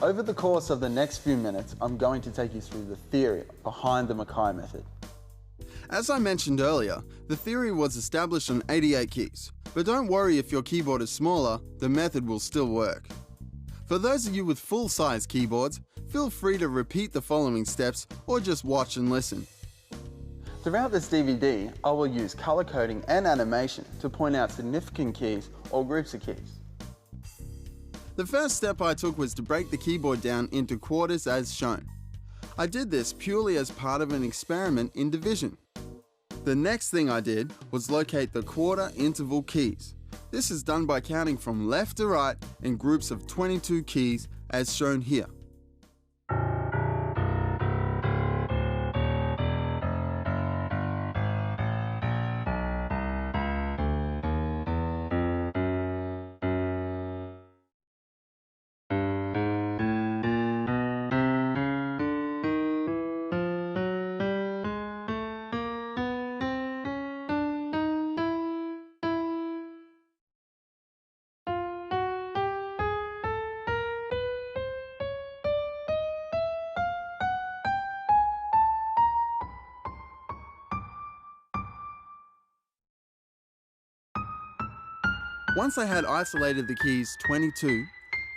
Over the course of the next few minutes, I'm going to take you through the theory behind the Mackay method. As I mentioned earlier, the theory was established on 88 keys, but don't worry if your keyboard is smaller, the method will still work. For those of you with full-size keyboards, feel free to repeat the following steps or just watch and listen. Throughout this DVD, I will use color coding and animation to point out significant keys or groups of keys. The first step I took was to break the keyboard down into quarters as shown. I did this purely as part of an experiment in division. The next thing I did was locate the quarter interval keys. This is done by counting from left to right in groups of 22 keys as shown here. Once I had isolated the keys 22,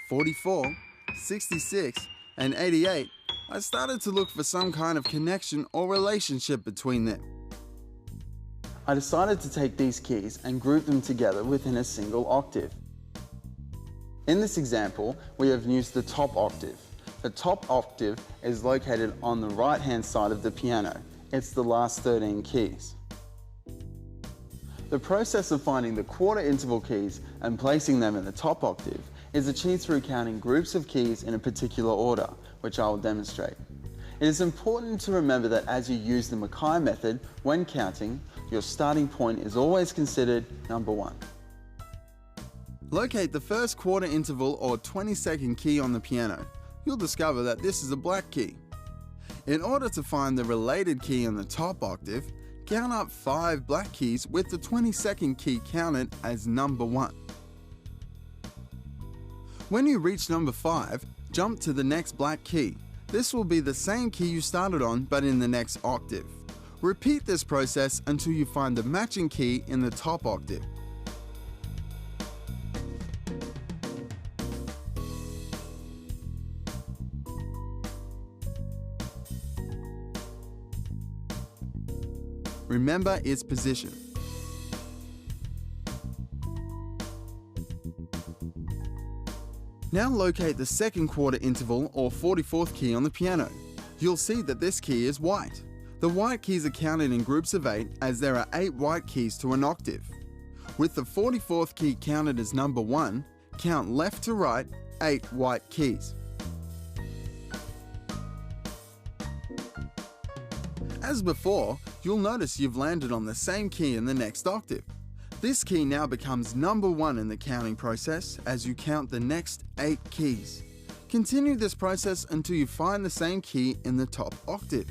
44, 66, and 88, I started to look for some kind of connection or relationship between them. I decided to take these keys and group them together within a single octave. In this example, we have used the top octave. The top octave is located on the right-hand side of the piano. It's the last 13 keys. The process of finding the quarter interval keys and placing them in the top octave is achieved through counting groups of keys in a particular order, which I will demonstrate. It is important to remember that as you use the Mackay method when counting, your starting point is always considered number 1. Locate the first quarter interval or 22nd key on the piano. You'll discover that this is a black key. In order to find the related key in the top octave, count up 5 black keys with the 22nd key counted as number 1. When you reach number 5, jump to the next black key. This will be the same key you started on but in the next octave. Repeat this process until you find the matching key in the top octave. Remember its position. Now locate the second quarter interval or 44th key on the piano. You'll see that this key is white. The white keys are counted in groups of 8 as there are 8 white keys to an octave. With the 44th key counted as number 1, count left to right 8 white keys. As before, you'll notice you've landed on the same key in the next octave. This key now becomes number 1 in the counting process as you count the next 8 keys. Continue this process until you find the same key in the top octave.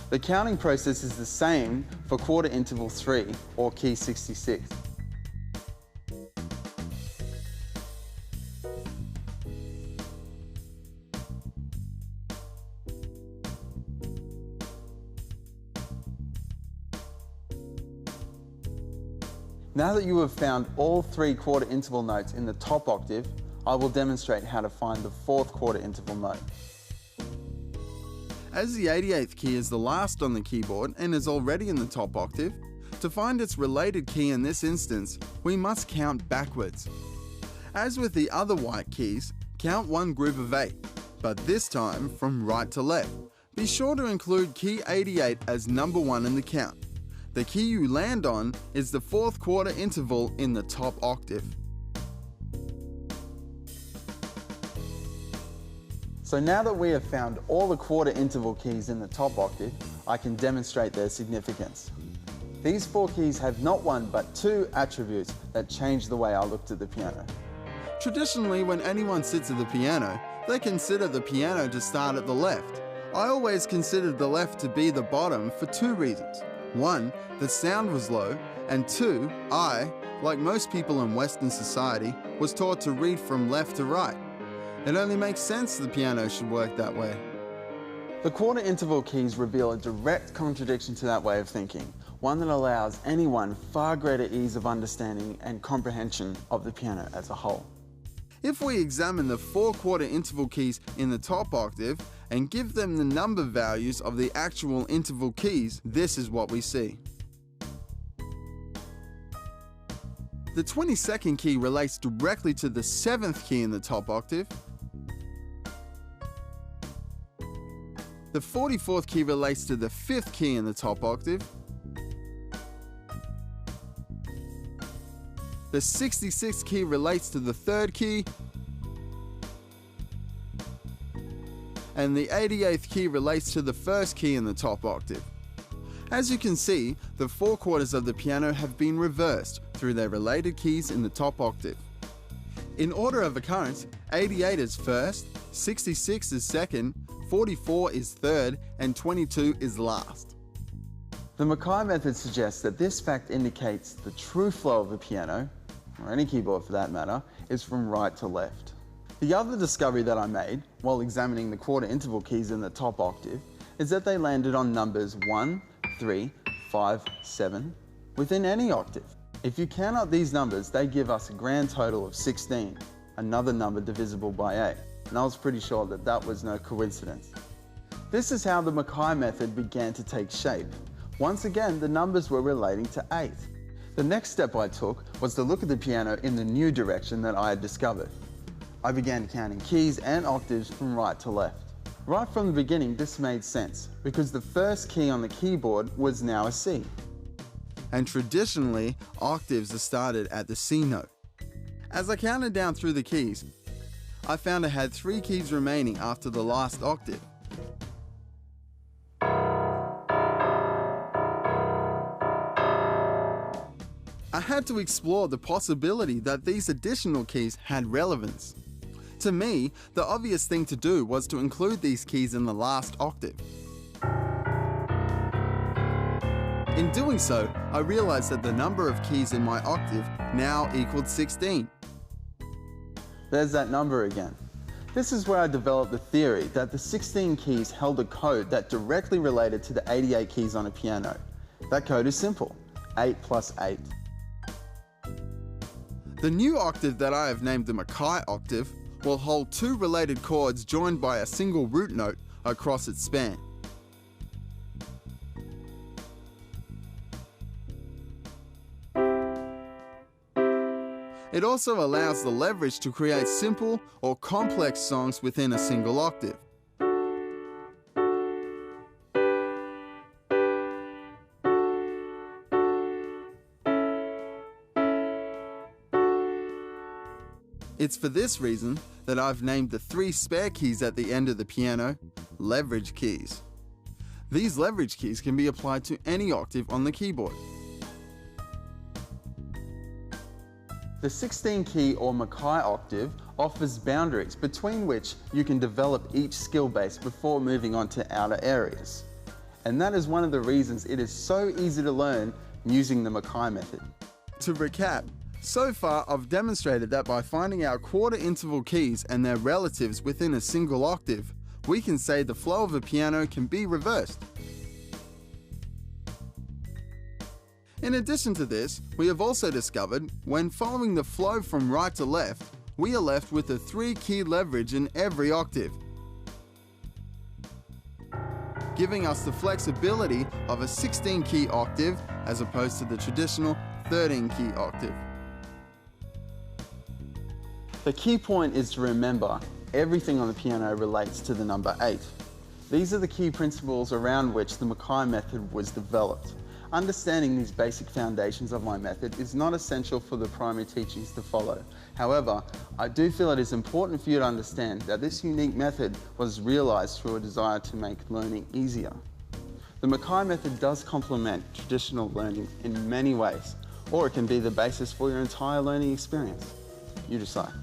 The counting process is the same for quarter interval 3 or key 66. Now that you have found all 3 quarter interval notes in the top octave, I will demonstrate how to find the 4th quarter interval note. As the 88th key is the last on the keyboard and is already in the top octave, to find its related key in this instance, we must count backwards. As with the other white keys, count one group of 8, but this time from right to left. Be sure to include key 88 as number 1 in the count. The key you land on is the 4th quarter interval in the top octave. So now that we have found all the quarter interval keys in the top octave, I can demonstrate their significance. These 4 keys have not 1 but 2 attributes that change the way I looked at the piano. Traditionally, when anyone sits at the piano, they consider the piano to start at the left. I always considered the left to be the bottom for two reasons. One, the sound was low, and two, I, like most people in Western society, was taught to read from left to right. It only makes sense the piano should work that way. The quarter interval keys reveal a direct contradiction to that way of thinking, one that allows anyone far greater ease of understanding and comprehension of the piano as a whole. If we examine the 4 quarter interval keys in the top octave and give them the number values of the actual interval keys, this is what we see. The 22nd key relates directly to the 7th key in the top octave. The 44th key relates to the 5th key in the top octave. The 66th key relates to the 3rd key. And the 88th key relates to the 1st key in the top octave. As you can see, the 4 quarters of the piano have been reversed through their related keys in the top octave. In order of occurrence, 88 is first, 66 is second, 44 is third, and 22 is last. The Mackay method suggests that this fact indicates the true flow of a piano, or any keyboard for that matter, is from right to left. The other discovery that I made while examining the quarter interval keys in the top octave is that they landed on numbers 1, 3, 5, 7 within any octave. If you count up these numbers, they give us a grand total of 16, another number divisible by 8, and I was pretty sure that that was no coincidence. This is how the Mackay method began to take shape. Once again, the numbers were relating to 8. The next step I took was to look at the piano in the new direction that I had discovered. I began counting keys and octaves from right to left. Right from the beginning, this made sense, because the first key on the keyboard was now a C. And traditionally, octaves are started at the C note. As I counted down through the keys, I found I had 3 keys remaining after the last octave. I had to explore the possibility that these additional keys had relevance. To me, the obvious thing to do was to include these keys in the last octave. In doing so, I realized that the number of keys in my octave now equaled 16. There's that number again. This is where I developed the theory that the 16 keys held a code that directly related to the 88 keys on a piano. That code is simple, 8 plus 8. The new octave that I have named the Mackay octave will hold 2 related chords joined by a single root note across its span. It also allows the leverage to create simple or complex songs within a single octave. It's for this reason that I've named the 3 spare keys at the end of the piano leverage keys. These leverage keys can be applied to any octave on the keyboard. The 16 key or Mackay octave offers boundaries between which you can develop each skill base before moving on to outer areas. And that is one of the reasons it is so easy to learn using the Mackay method. To recap, so far I've demonstrated that by finding out quarter interval keys and their relatives within a single octave, we can say the flow of a piano can be reversed. In addition to this, we have also discovered when following the flow from right to left, we are left with a 3-key leverage in every octave, giving us the flexibility of a 16-key octave as opposed to the traditional 13-key octave. The key point is to remember everything on the piano relates to the number 8. These are the key principles around which the Mackay method was developed. Understanding these basic foundations of my method is not essential for the primary teachings to follow. However, I do feel it is important for you to understand that this unique method was realized through a desire to make learning easier. The Mackay method does complement traditional learning in many ways, or it can be the basis for your entire learning experience. You decide.